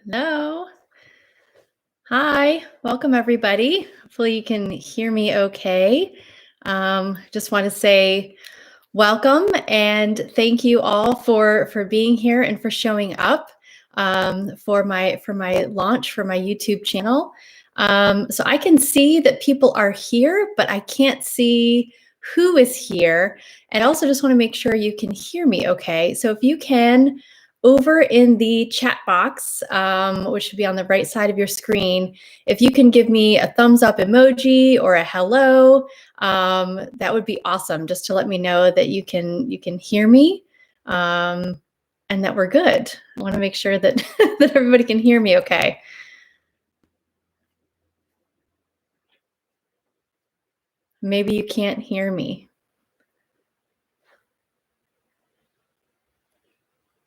Hello. Hi. Welcome, everybody. Hopefully, you can hear me okay. Just want to say welcome and thank you all for being here and for showing up for my launch for my YouTube channel. So I can see that people are here, but I can't see who is here. And I also just want to make sure you can hear me okay. So if you can, over in the chat box, which should be on the right side of your screen, if you can give me a thumbs up emoji or a hello, that would be awesome, just to let me know that you can hear me, and that we're good. I want to make sure that that everybody can hear me okay. Maybe you can't hear me.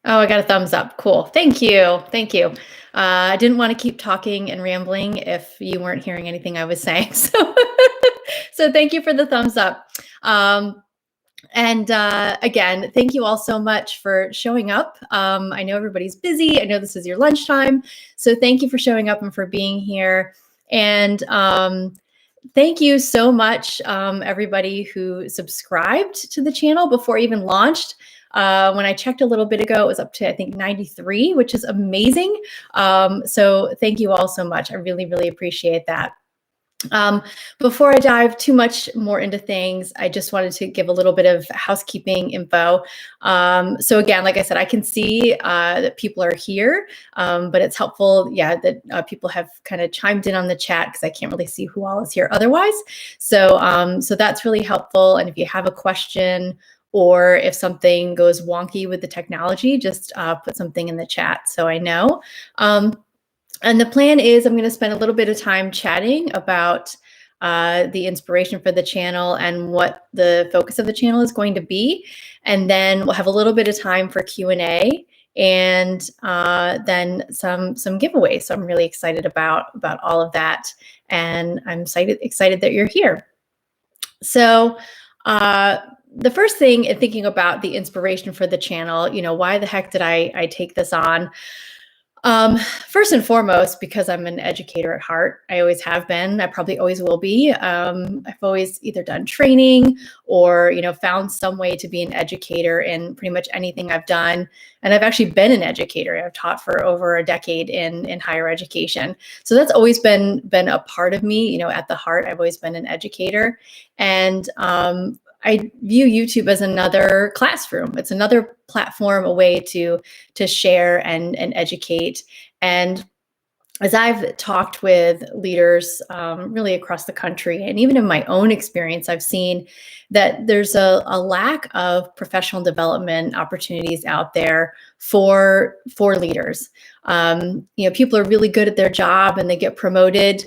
Oh, I got a thumbs up. Cool. Thank you. Thank you. I didn't want to keep talking and rambling if you weren't hearing anything I was saying. So thank you for the thumbs up. And again, thank you all so much for showing up. I know everybody's busy. I know this is your lunchtime. So thank you for showing up and for being here. And thank you so much, everybody who subscribed to the channel before it even launched. When I checked a little bit ago, it was up to, I think, 93, which is amazing. So thank you all so much. I really, really appreciate that. Before I dive too much more into things, I just wanted to give a little bit of housekeeping info. So again, like I said, I can see that people are here, but it's helpful, that people have kind of chimed in on the chat because I can't really see who all is here otherwise. So that's really helpful. And if you have a question or if something goes wonky with the technology, just put something in the chat so I know. And the plan is I'm going to spend a little bit of time chatting about the inspiration for the channel and what the focus of the channel is going to be. And then we'll have a little bit of time for Q&A and then some giveaways. So I'm really excited about all of that. And I'm excited that you're here. So the first thing in thinking about the inspiration for the channel, why the heck did I take this on? First and foremost, because I'm an educator at heart. I always have been. I probably always will be. I've always either done training or, found some way to be an educator in pretty much anything I've done. And I've actually been an educator. I've taught for over a decade in higher education. So that's always been a part of me. At the heart, I've always been an educator. And I view YouTube as another classroom. It's another platform, a way to share and educate. And as I've talked with leaders really across the country, and even in my own experience, I've seen that there's a lack of professional development opportunities out there for leaders. People are really good at their job and they get promoted,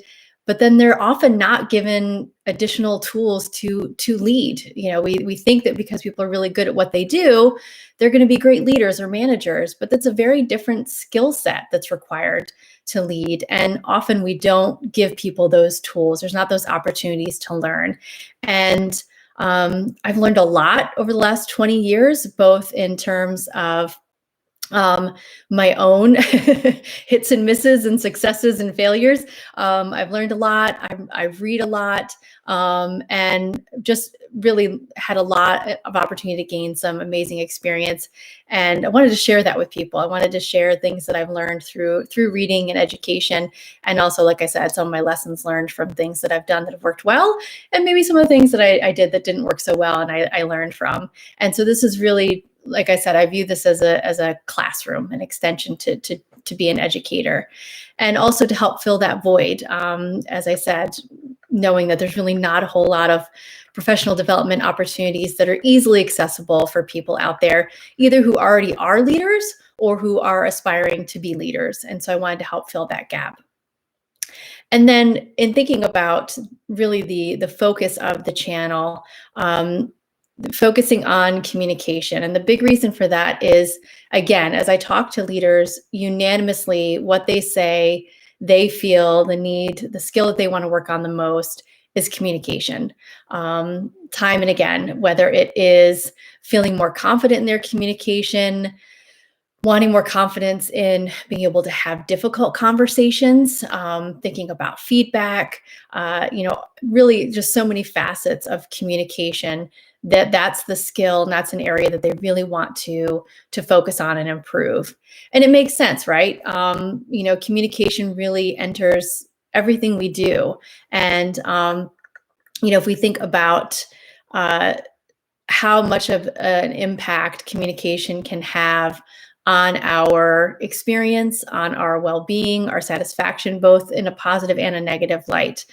but then they're often not given additional tools to lead. We think that because people are really good at what they do, they're going to be great leaders or managers, but that's a very different skill set that's required to lead. And often we don't give people those tools. There's not those opportunities to learn. And I've learned a lot over the last 20 years, both in terms of my own hits and misses and successes and failures. I've learned a lot. I read a lot, and just really had a lot of opportunity to gain some amazing experience. And I wanted to share that with people. I wanted to share things that I've learned through reading and education. And also, like I said, some of my lessons learned from things that I've done that have worked well, and maybe some of the things that I did that didn't work so well and I learned from. And so this is really, like I said, I view this as a classroom, an extension to be an educator, and also to help fill that void. As I said, knowing that there's really not a whole lot of professional development opportunities that are easily accessible for people out there, either who already are leaders or who are aspiring to be leaders. And so I wanted to help fill that gap. And then in thinking about really the focus of the channel, focusing on communication. And the big reason for that is, again, as I talk to leaders, unanimously, what they say, they feel the need, the skill that they want to work on the most is communication. Time and again, whether it is feeling more confident in their communication, wanting more confidence in being able to have difficult conversations, thinking about feedback, really just so many facets of communication that's the skill and that's an area that they really want to focus on and improve. And it makes sense, right? Communication really enters everything we do. And, if we think about uh, how much of an impact communication can have on our experience, on our well-being, our satisfaction, both in a positive and a negative light.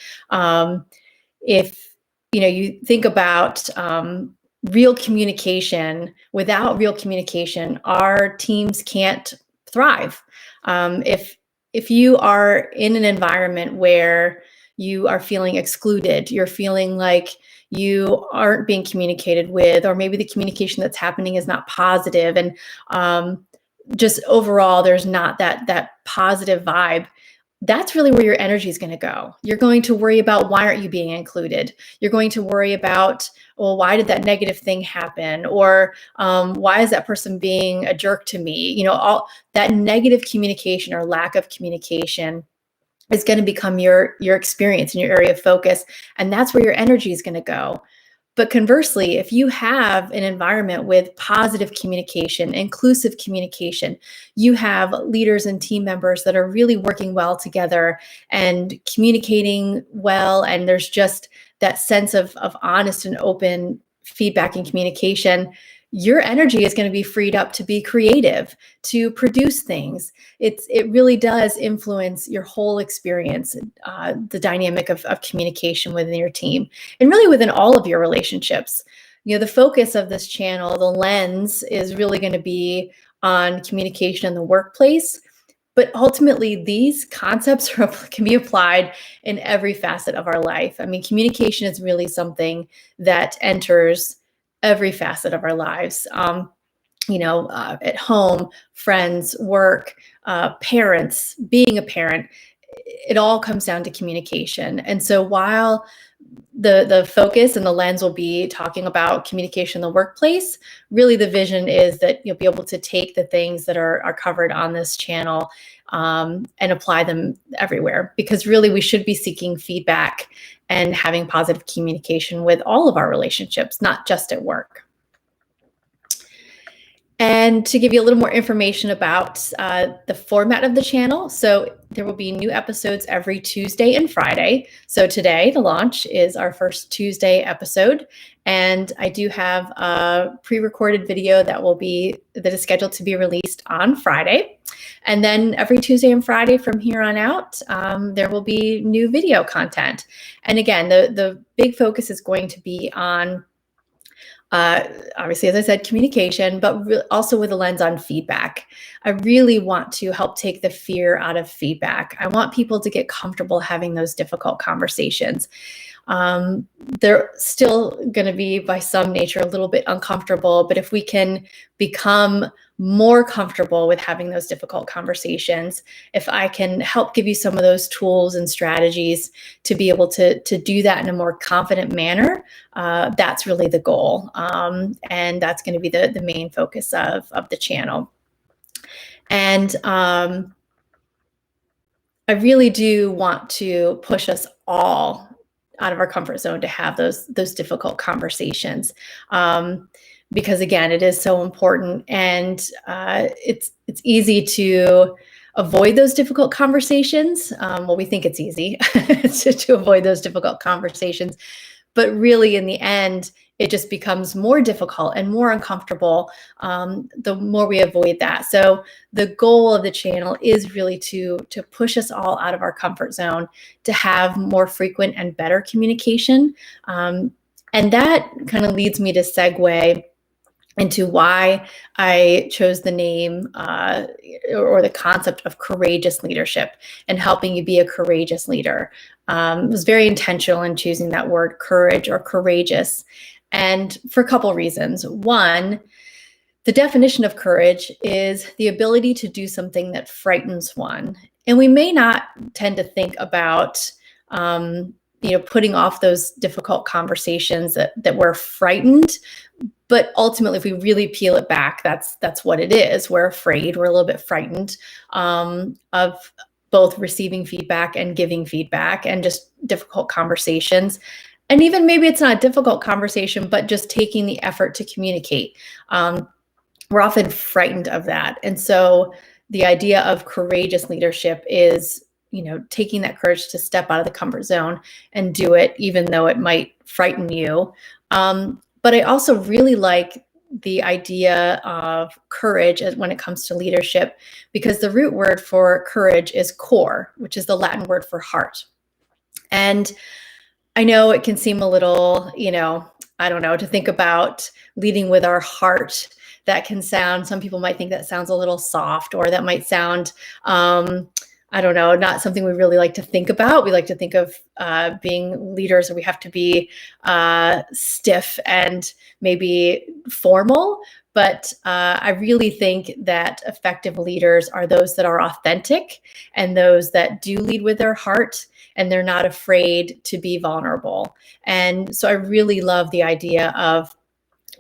If you think about real communication, without real communication, our teams can't thrive. If you are in an environment where you are feeling excluded, you're feeling like you aren't being communicated with, or maybe the communication that's happening is not positive, and just overall there's not that positive vibe, that's really where your energy is going to go. You're going to worry about, why aren't you being included? You're going to worry about, well, why did that negative thing happen? Or why is that person being a jerk to me? All that negative communication or lack of communication is going to become your experience and your area of focus. And that's where your energy is going to go. But conversely, if you have an environment with positive communication, inclusive communication, you have leaders and team members that are really working well together and communicating well, and there's just that sense of honest and open feedback and communication, your energy is going to be freed up to be creative, to produce things. It really does influence your whole experience, the dynamic of communication within your team, and really within all of your relationships. The focus of this channel, the lens, is really going to be on communication in the workplace. But ultimately, these concepts can be applied in every facet of our life. I mean, communication is really something that enters every facet of our lives. At home, friends, work, parents, being a parent, it all comes down to communication. And so while the focus and the lens will be talking about communication in the workplace, really the vision is that you'll be able to take the things that are covered on this channel and apply them everywhere, because really we should be seeking feedback and having positive communication with all of our relationships, not just at work. And to give you a little more information about the format of the channel, so there will be new episodes every Tuesday and Friday. So today, the launch is our first Tuesday episode, and I do have a pre-recorded video that is scheduled to be released on Friday. And then every Tuesday and Friday from here on out, there will be new video content. And again, the big focus is going to be on obviously, as I said, communication, but also with a lens on feedback. I really want to help take the fear out of feedback. I want people to get comfortable having those difficult conversations. They're still going to be, by some nature, a little bit uncomfortable, but if we can become more comfortable with having those difficult conversations, if I can help give you some of those tools and strategies to be able to do that in a more confident manner, that's really the goal. And that's going to be the main focus of the channel. And I really do want to push us all out of our comfort zone to have those difficult conversations. Because again, it is so important, and it's easy to avoid those difficult conversations. Well, we think it's easy to avoid those difficult conversations, but really in the end, it just becomes more difficult and more uncomfortable the more we avoid that. So the goal of the channel is really to push us all out of our comfort zone, to have more frequent and better communication. And that kind of leads me to segue into why I chose the name or the concept of courageous leadership and helping you be a courageous leader. I was very intentional in choosing that word, courage or courageous, and for a couple of reasons. One, the definition of courage is the ability to do something that frightens one. And we may not tend to think about putting off those difficult conversations that we're frightened. But ultimately, if we really peel it back, that's what it is. We're afraid, we're a little bit frightened of both receiving feedback and giving feedback, and just difficult conversations. And even maybe it's not a difficult conversation, but just taking the effort to communicate. We're often frightened of that. And so the idea of courageous leadership is, taking that courage to step out of the comfort zone and do it, even though it might frighten you. But I also really like the idea of courage when it comes to leadership, because the root word for courage is core, which is the Latin word for heart. And I know it can seem a little, I don't know, to think about leading with our heart. That can sound, some people might think that sounds a little soft, or that might sound, I don't know, not something we really like to think about. We like to think of being leaders, and we have to be stiff and maybe formal. But I really think that effective leaders are those that are authentic, and those that do lead with their heart, and they're not afraid to be vulnerable. And so I really love the idea of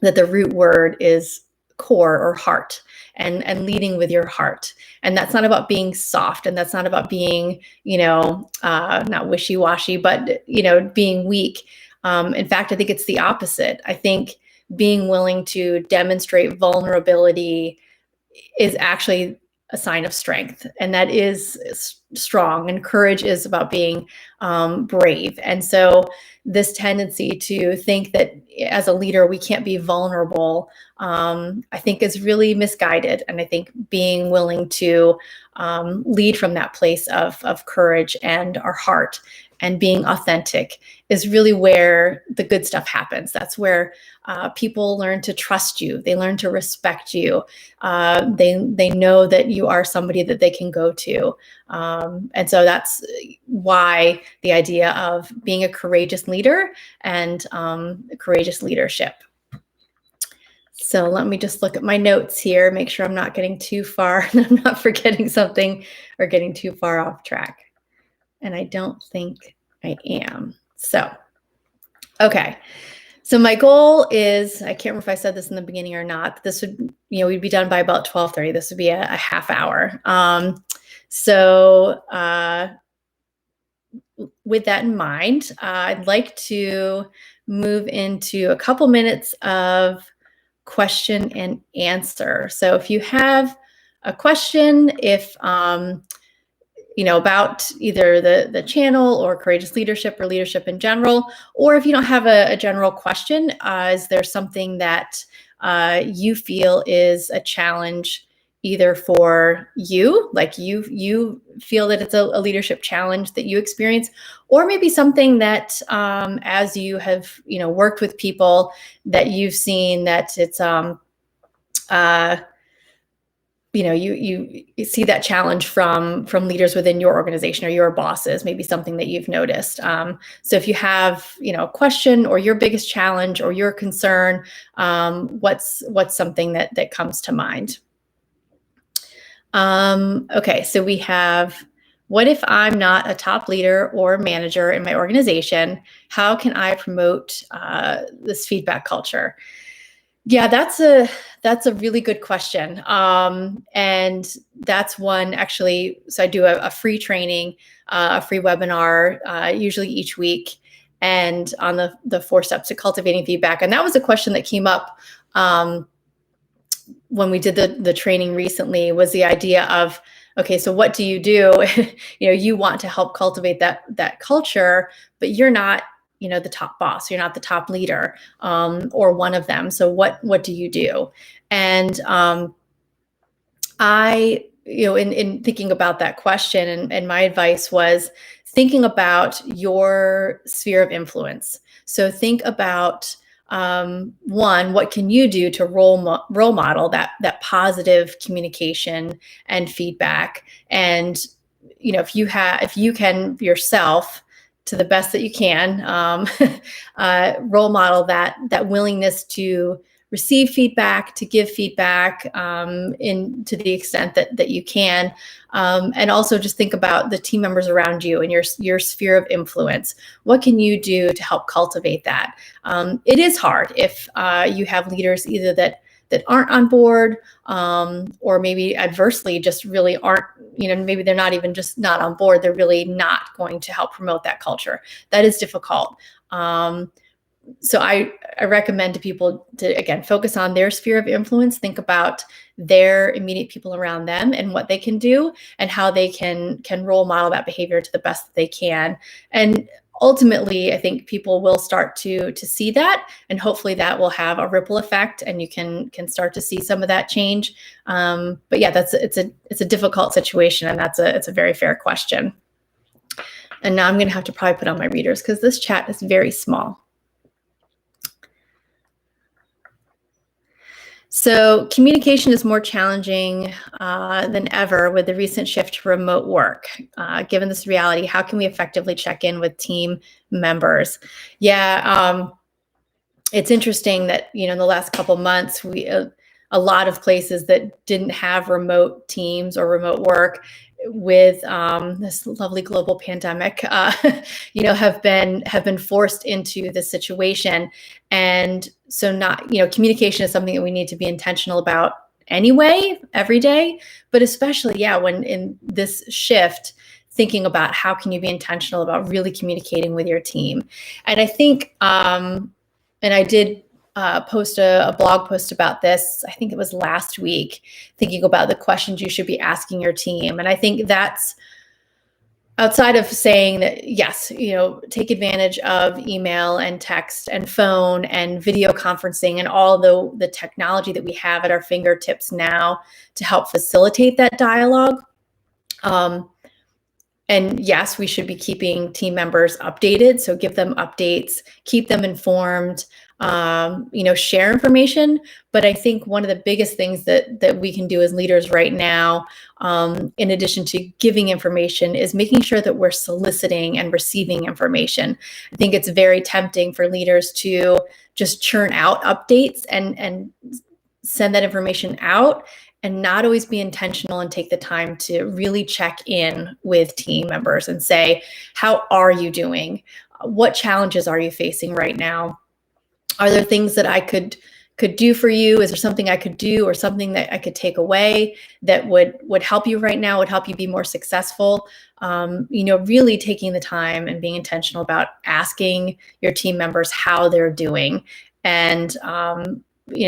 that the root word is core or heart, and leading with your heart. And that's not about being soft, and that's not about being, not wishy-washy, but, being weak. In fact, I think it's the opposite. I think being willing to demonstrate vulnerability is actually a sign of strength, and that is strong. And courage is about being brave. And so this tendency to think that as a leader we can't be vulnerable, I think is really misguided. And I think being willing to lead from that place of courage and our heart, and being authentic, is really where the good stuff happens. That's where people learn to trust you. They learn to respect you. They know that you are somebody that they can go to. And so that's why the idea of being a courageous leader and courageous leadership. So let me just look at my notes here, make sure I'm not getting too far, and I'm not forgetting something or getting too far off track. And I don't think I am. So, okay. So my goal is, I can't remember if I said this in the beginning or not, this would, we'd be done by about 12:30. This would be a half hour. With that in mind, I'd like to move into a couple minutes of question and answer. So if you have a question, if about either the channel or courageous leadership or leadership in general, or if you don't have a general question, is there something that you feel is a challenge either for you, like you feel that it's a leadership challenge that you experience, or maybe something that as you have worked with people, that you've seen that it's you see that challenge from leaders within your organization or your bosses, maybe something that you've noticed. So if you have a question, or your biggest challenge, or your concern, what's something that comes to mind? Okay, so we have, what if I'm not a top leader or manager in my organization? How can I promote this feedback culture? Yeah, that's a really good question. And that's one, actually, so I do a free training, a free webinar, usually each week, and on the 4 steps to cultivating feedback. And that was a question that came up when we did the training recently, was the idea of, okay, so what do? You want to help cultivate that culture, but you're not the top boss, you're not the top leader, or one of them. So what do you do? And I, in thinking about that question, and my advice was thinking about your sphere of influence. So think about one, what can you do to role model that positive communication and feedback? And if you can yourself, to the best that you can, role model that willingness to receive feedback, to give feedback to the extent that you can. And also just think about the team members around you and your sphere of influence. What can you do to help cultivate that? It is hard if you have leaders either that aren't on board, or maybe adversely just really aren't, maybe they're not even just not on board. They're really not going to help promote that culture. That is difficult. So I recommend to people to, again, focus on their sphere of influence, think about their immediate people around them and what they can do and how they can role model that behavior to the best that they can. And ultimately, I think people will start to see that, and hopefully that will have a ripple effect, and you can start to see some of that change. But yeah, it's a difficult situation, and it's a very fair question. And now I'm going to have to probably put on my readers because this chat is very small. So communication is more challenging than ever with the recent shift to remote work. Given this reality, how can we effectively check in with team members? Yeah, it's interesting that, in the last couple months, a lot of places that didn't have remote teams or remote work with this lovely global pandemic, have been forced into this situation. And so communication is something that we need to be intentional about anyway, every day, but especially, when in this shift, thinking about how can you be intentional about really communicating with your team. And I think, and I did post a blog post about this, I think it was last week, thinking about the questions you should be asking your team. And I think that's outside of saying that, yes, take advantage of email and text and phone and video conferencing and all the technology that we have at our fingertips now to help facilitate that dialogue. And yes, we should be keeping team members updated. So give them updates, keep them informed, share information. But I think one of the biggest things that we can do as leaders right now, in addition to giving information, is making sure that we're soliciting and receiving information. I think it's very tempting for leaders to just churn out updates and send that information out, and not always be intentional and take the time to really check in with team members and say, how are you doing? What challenges are you facing right now? Are there things that I could do for you? Is there something I could do or something that I could take away that would help you right now, would help you be more successful? Really taking the time and being intentional about asking your team members how they're doing. And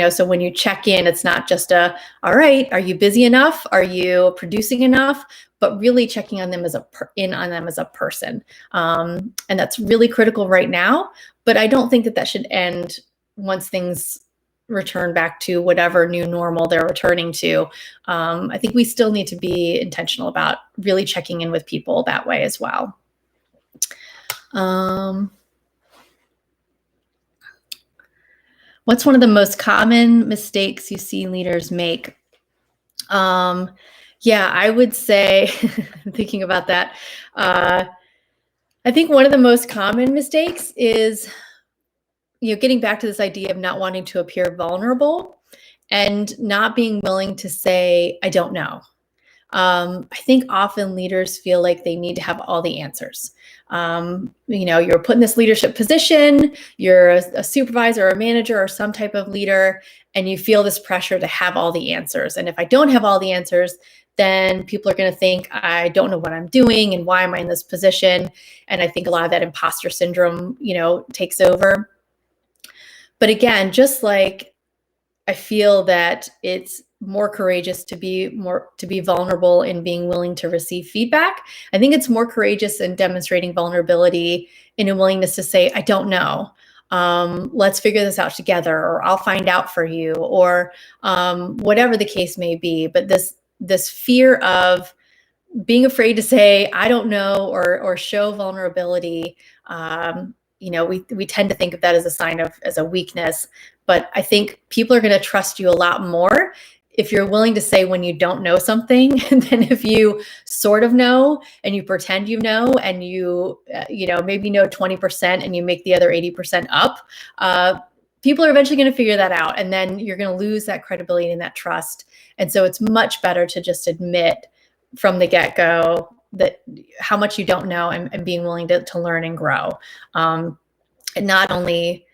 so when you check in, it's not just all right, are you busy enough? Are you producing enough? But really checking on them as a person. And that's really critical right now. But I don't think that should end once things return back to whatever new normal they're returning to. I think we still need to be intentional about really checking in with people that way as well. What's one of the most common mistakes you see leaders make? I would say, thinking about that, I think one of the most common mistakes is, getting back to this idea of not wanting to appear vulnerable and not being willing to say, I don't know. I think often leaders feel like they need to have all the answers. You're put in this leadership position, you're a supervisor or a manager or some type of leader, and you feel this pressure to have all the answers. And if I don't have all the answers, then people are going to think I don't know what I'm doing and why am I in this position? And I think a lot of that imposter syndrome, takes over. But again, just like I feel that it's more courageous to be vulnerable in being willing to receive feedback, I think it's more courageous in demonstrating vulnerability in a willingness to say, I don't know. Let's figure this out together, or I'll find out for you, or whatever the case may be. But this fear of being afraid to say, I don't know, or show vulnerability, we tend to think of that as a sign of, as a weakness. But I think people are going to trust you a lot more if you're willing to say when you don't know something than if you sort of know and you pretend you know, and you maybe know 20% and you make the other 80% up. people are eventually going to figure that out, and then you're going to lose that credibility and that trust. And so it's much better to just admit from the get-go that how much you don't know, and being willing to learn and grow. It not only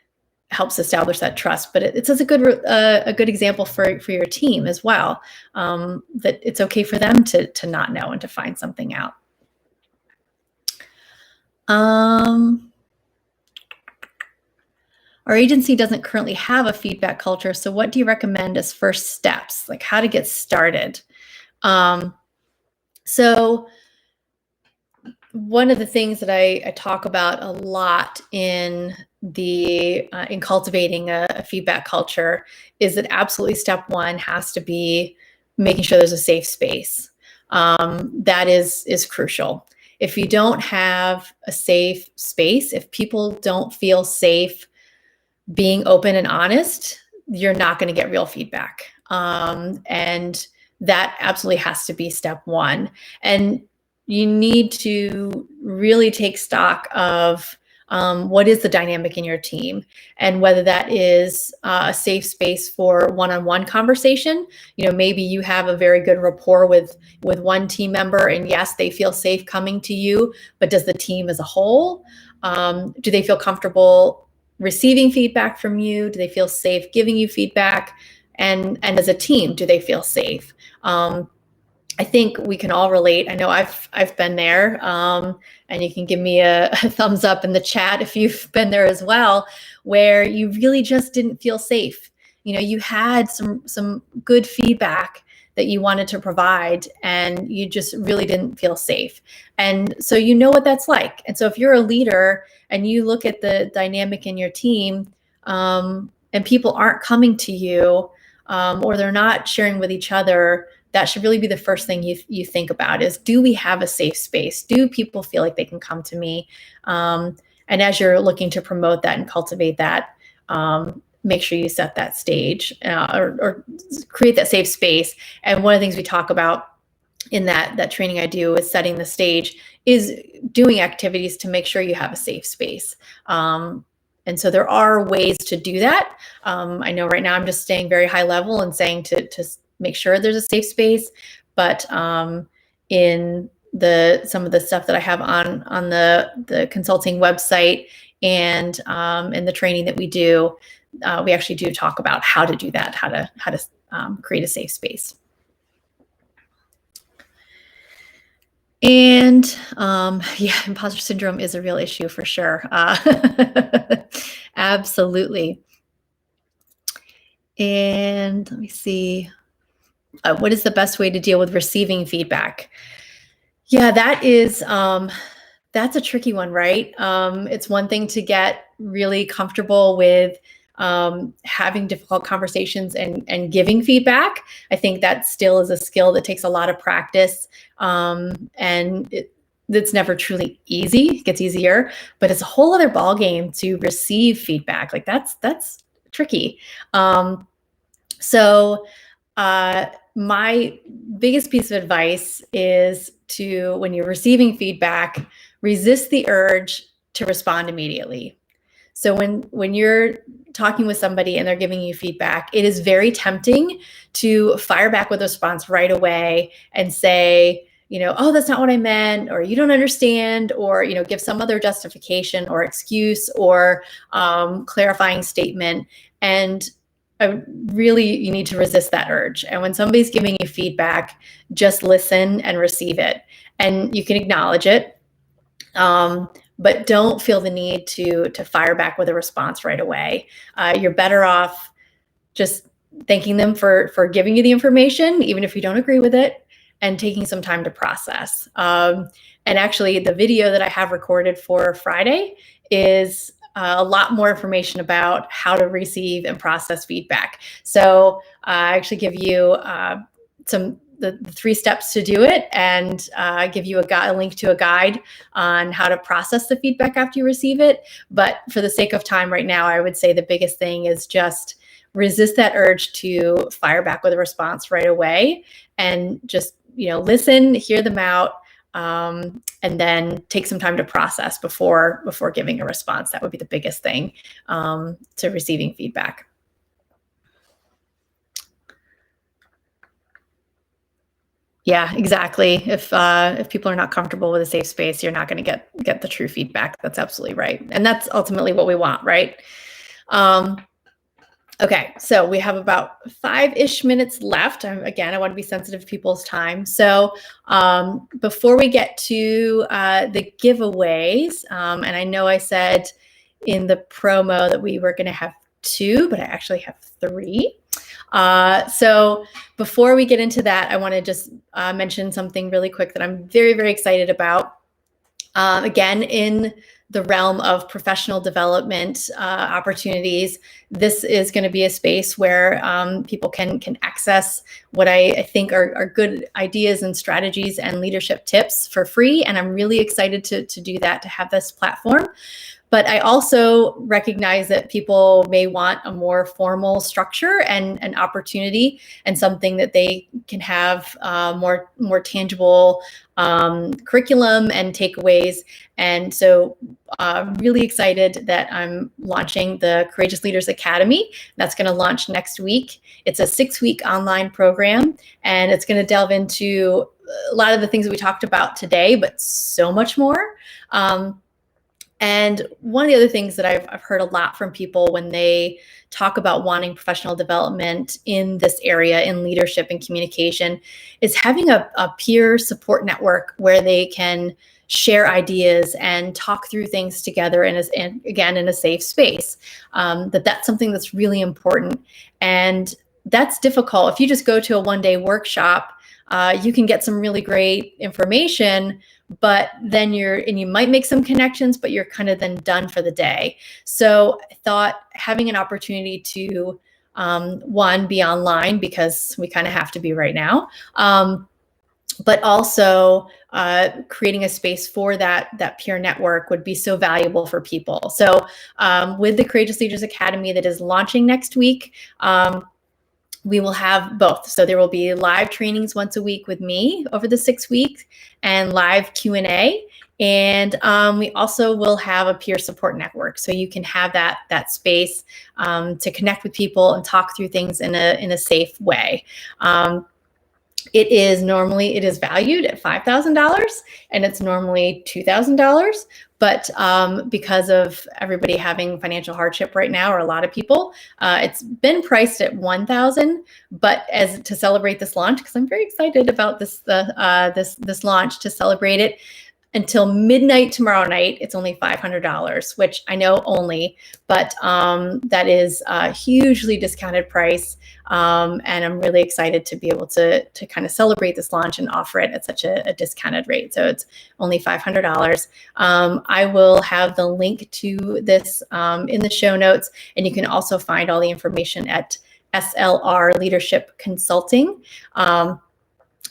helps establish that trust, but it's a good example for your team as well, that it's okay for them to not know and to find something out. Our agency doesn't currently have a feedback culture, so what do you recommend as first steps, like how to get started? So one of the things that I talk about a lot in cultivating a feedback culture is that absolutely step one has to be making sure there's a safe space. That is crucial. If you don't have a safe space, if people don't feel safe being open and honest, you're not going to get real feedback. And that absolutely has to be step one. And you need to really take stock of what is the dynamic in your team, and whether that is a safe space for one-on-one conversation. Maybe you have a very good rapport with one team member, and yes, they feel safe coming to you, but does the team as a whole, do they feel comfortable receiving feedback from you? Do they feel safe giving you feedback? And as a team, do they feel safe? I think we can all relate. I know I've been there, and you can give me a thumbs up in the chat if you've been there as well, where you really just didn't feel safe. You had some good feedback that you wanted to provide, and you just really didn't feel safe. And so you know what that's like. And so if you're a leader and you look at the dynamic in your team, and people aren't coming to you, or they're not sharing with each other, that should really be the first thing you think about is, do we have a safe space? Do people feel like they can come to me? And as you're looking to promote that and cultivate that, make sure you set that stage, or create that safe space. And one of the things we talk about in that training I do is setting the stage, is doing activities to make sure you have a safe space. And so there are ways to do that. I know right now I'm just staying very high level and saying to make sure there's a safe space, but in some of the stuff that I have on the consulting website and in the training that we do, we actually do talk about how to do that, how to create a safe space. And yeah, imposter syndrome is a real issue for sure. Absolutely. And let me see. What is the best way to deal with receiving feedback? Yeah, that's a tricky one, right? It's one thing to get really comfortable with having difficult conversations and giving feedback. I think that still is a skill that takes a lot of practice, and it's never truly easy. It gets easier, but it's a whole other ballgame to receive feedback. Like that's tricky. So my biggest piece of advice is to, when you're receiving feedback, resist the urge to respond immediately. So when you're talking with somebody and they're giving you feedback, it is very tempting to fire back with a response right away and say, oh, that's not what I meant, or you don't understand, or, give some other justification or excuse or clarifying statement. And you need to resist that urge. And when somebody's giving you feedback, just listen and receive it. And you can acknowledge it, but don't feel the need to fire back with a response right away. You're better off just thanking them for giving you the information, even if you don't agree with it, and taking some time to process. And actually, the video that I have recorded for Friday is a lot more information about how to receive and process feedback. So I actually give you the 3 steps to do it, and give you a link to a guide on how to process the feedback after you receive it. But for the sake of time right now, I would say the biggest thing is just resist that urge to fire back with a response right away, and just listen, hear them out, and then take some time to process before giving a response. That would be the biggest thing to receiving feedback. Yeah, exactly. If people are not comfortable with a safe space, you're not going to get the true feedback. That's absolutely right, and that's ultimately what we want, right? Okay, so we have about 5-ish minutes left. Again, I want to be sensitive to people's time. So before we get to the giveaways, and I know I said in the promo that we were going to have 2, but I actually have 3. So before we get into that, I want to just mention something really quick that I'm very, very excited about. Again, in the realm of professional development opportunities, this is going to be a space where people can access what I think are good ideas and strategies and leadership tips for free. And I'm really excited to do that, to have this platform. But I also recognize that people may want a more formal structure and an opportunity, and something that they can have more tangible curriculum and takeaways. And so I'm really excited that I'm launching the Courageous Leaders Academy. That's going to launch next week. It's a 6-week online program, and it's going to delve into a lot of the things that we talked about today, but so much more. And one of the other things that I've heard a lot from people when they talk about wanting professional development in this area, in leadership and communication, is having a peer support network where they can share ideas and talk through things together and again, in a safe space. That's something that's really important. And that's difficult. If you just go to a one-day workshop, you can get some really great information, but then you might make some connections, but you're kind of then done for the day. So I thought having an opportunity to, one, be online, because we kind of have to be right now, but also creating a space for that peer network would be so valuable for people. So with the Courageous Leaders Academy that is launching next week, we will have both. So there will be live trainings once a week with me over the 6 weeks, and live Q&A. And we also will have a peer support network. So you can have that space to connect with people and talk through things in a safe way. It is valued at $5,000, and it's normally $2,000. But because of everybody having financial hardship right now, or a lot of people, it's been priced at $1,000. But as to celebrate this launch, because I'm very excited about this launch, to celebrate it, until midnight tomorrow night, it's only $500, which I know only, but that is a hugely discounted price. And I'm really excited to be able to kind of celebrate this launch and offer it at such a discounted rate. So it's only $500. I will have the link to this in the show notes, and you can also find all the information at SLR Leadership Consulting.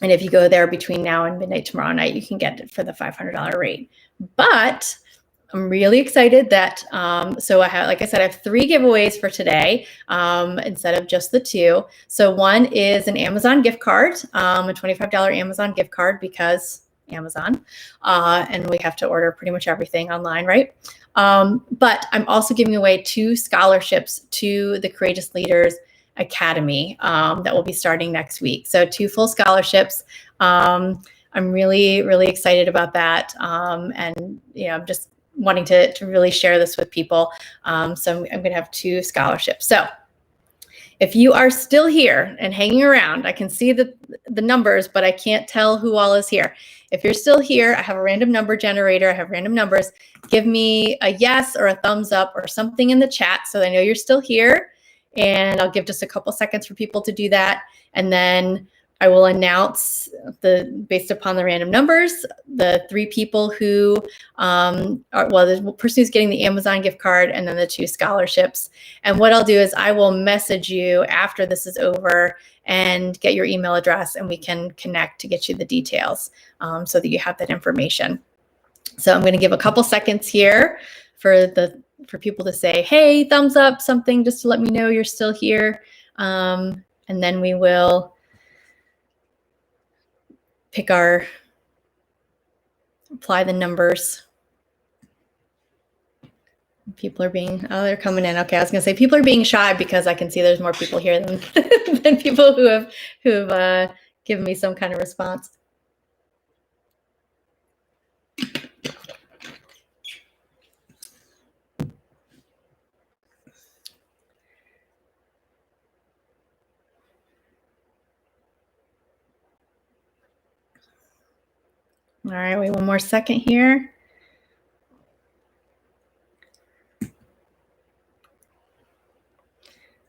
And if you go there between now and midnight tomorrow night, you can get it for the $500 rate. But I'm really excited that, so like I said, I have 3 giveaways for today instead of just the 2. So one is an Amazon gift card, a $25 Amazon gift card, because Amazon, and we have to order pretty much everything online, right? But I'm also giving away 2 scholarships to the Courageous Leaders Academy that will be starting next week. So 2 full scholarships. I'm really, really excited about that. And I'm just wanting to really share this with people. So I'm going to have 2 scholarships. So if you are still here and hanging around, I can see the numbers, but I can't tell who all is here. If you're still here, I have a random number generator. I have random numbers. Give me a yes or a thumbs up or something in the chat so I know you're still here. And I'll give just a couple seconds for people to do that. And then I will announce, based upon the random numbers, the 3 people who the person who's getting the Amazon gift card, and then the 2 scholarships. And what I'll do is I will message you after this is over and get your email address, and we can connect to get you the details so that you have that information. So I'm going to give a couple seconds here for people to say, hey, thumbs up, something, just to let me know you're still here. And then we will pick our apply the numbers. People are being, oh, they're coming in. Okay, I was gonna say people are being shy because I can see there's more people here than than people who've given me some kind of response. All right, wait one more second here.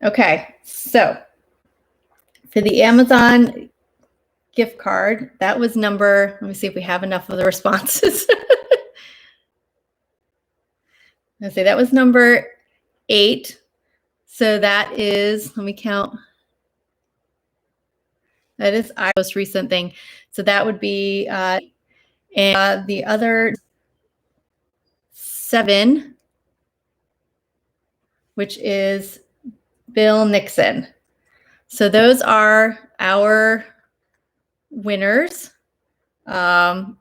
Okay, so for the Amazon gift card, that was number, let me see if we have enough of the responses. Let's see, that was number 8. So that is, let me count. That is our most recent thing. So that would be, and the other 7, which is Bill Nixon. So those are our winners. So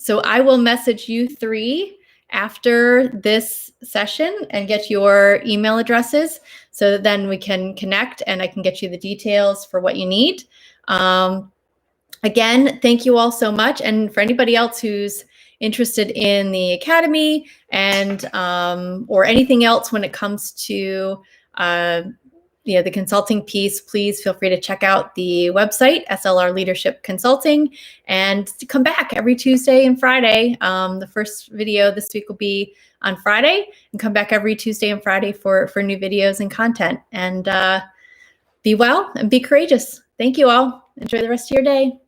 I will message you 3 after this session and get your email addresses so that then we can connect and I can get you the details for what you need. Again, thank you all so much. And for anybody else who's interested in the Academy and or anything else when it comes to the consulting piece, please feel free to check out the website, SLR Leadership Consulting, and to come back every Tuesday and Friday. The first video this week will be on Friday, and come back every Tuesday and Friday for new videos and content. And be well and be courageous. Thank you all. Enjoy the rest of your day.